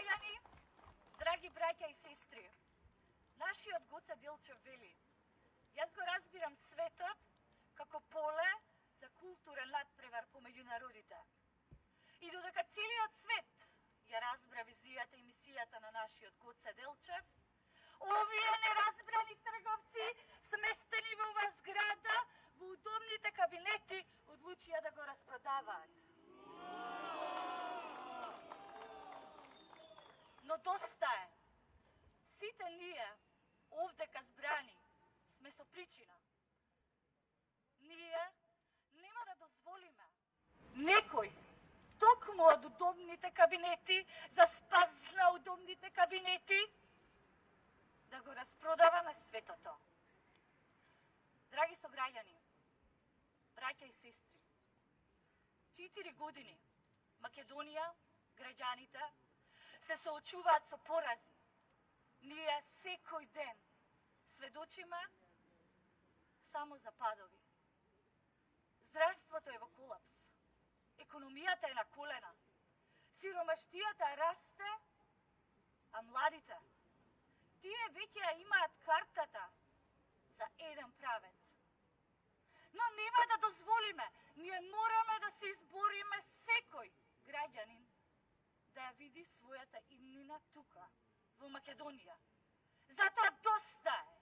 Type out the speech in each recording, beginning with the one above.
соgraјани, драги браќа и сестри, нашиот Гоце Делчев вели: јас го разбирам светот како поле за културен надпревар помеѓу народите. И додека целиот свет ја разбра визијата и мисијата на нашиот Гоце Делчев, овие неразбрани трговци, сместени во оваа зграда, во удобните кабинети, одлучија да го распродаваат. Но доста е. Сите ние, овдека збрани, сме со причина. Ние нема да дозволиме некој токму од удобните кабинети, за спас на удобните кабинети, да го распродава на светото. Драги сограѓани, браќа и сестри, 4 години Македонија, граѓаните, се соочуваат со порази. Ние секој ден сведочиме само за падови. Здравството е во колапс. Економијата е на колена. Сиромаштијата расте, а младите, тие веќе ја имаат картата за еден правец. Но нема да дозволиме, ние мораме да се избориме секој граѓанин да ја види својата иднина тука, во Македонија. Затоа доста е.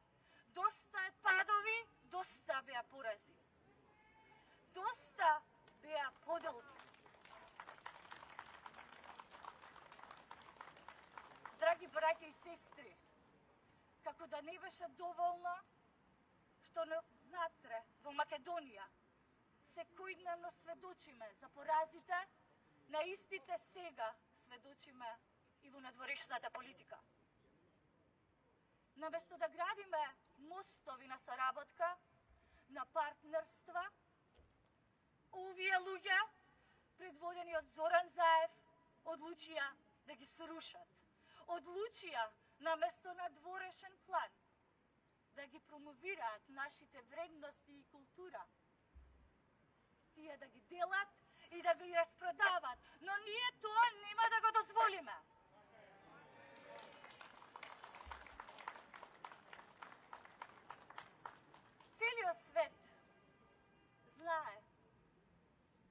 Доста е падови, доста беа порази. Доста беа поделки. Драги браќа и сестри, како да не беше доволно што внатре во Македонија секојдневно сведочиме за поразите, на истите сега сведочиме и во надворешната политика. Наместо да градиме мостови на соработка, на партнерства, овие луѓе, предводени од Зоран Заев, одлучија да ги срушат. Одлучија, наместо на дворешен план, да ги промовираат нашите вредности и култура. Тие да ги делат и да ги распродават, но ние тоа нема да го дозволиме. Целиот свет знае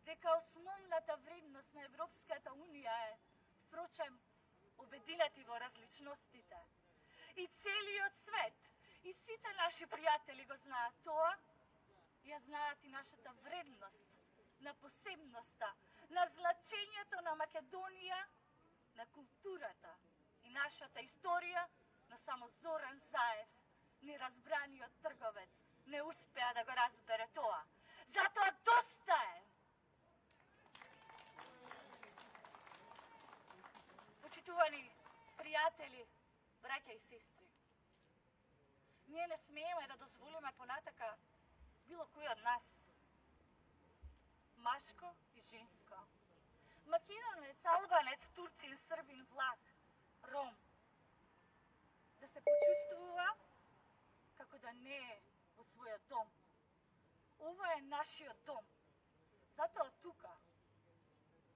дека основната вредност на Европската Унија е, впрочем, обединети во различностите. И целиот свет, и сите наши пријатели го знаат тоа, ја знаат и нашата вредност, на посебноста, на значењето на Македонија, на културата и нашата историја, но само Зоран Заев, неразбраниот трговец, не успеа да го разбере тоа. Затоа доста е. Почитувани пријатели, браќа и сестри, ние не смееме да дозволиме понатака било кој од нас, машко и женско, македонец, албанец, турцин, србин, влах, ром, да се почувствува како да не е во својот дом. Ова е нашиот дом. Затоа тука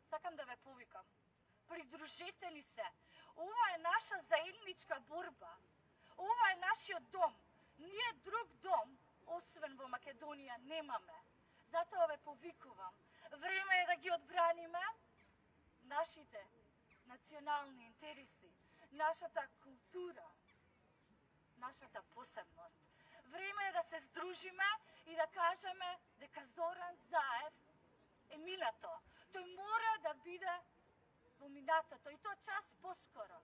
сакам да ве повикам. Придружете ни се. Ова е наша заедничка борба. Ова е нашиот дом. Ние друг дом, освен во Македонија, немаме. Затоа ве повикувам. Време е да ги одбраниме нашите национални интереси, нашата култура, нашата посебност. Време е да се здружиме и да кажеме дека Зоран Заев е минато. Тој мора да биде во минатото и тоа час поскоро.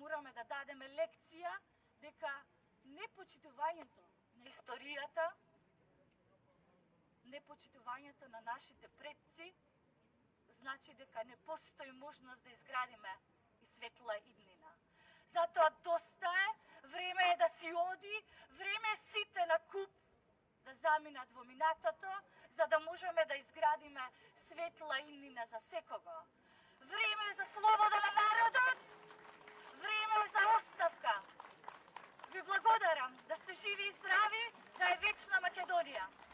Мораме да дадеме лекција дека непочитувањето на историјата, непочитувањето на нашите предци, значи дека не постои можност да изградиме и светла иднина. Затоа доста е, време е да си оди, време е сите на куп да заминат во минатото, за да можеме да изградиме светла иднина за секого. Време е за слобода на народот, време е за оставка. Ви благодарам, да сте живи и здрави, да е вечна Македонија.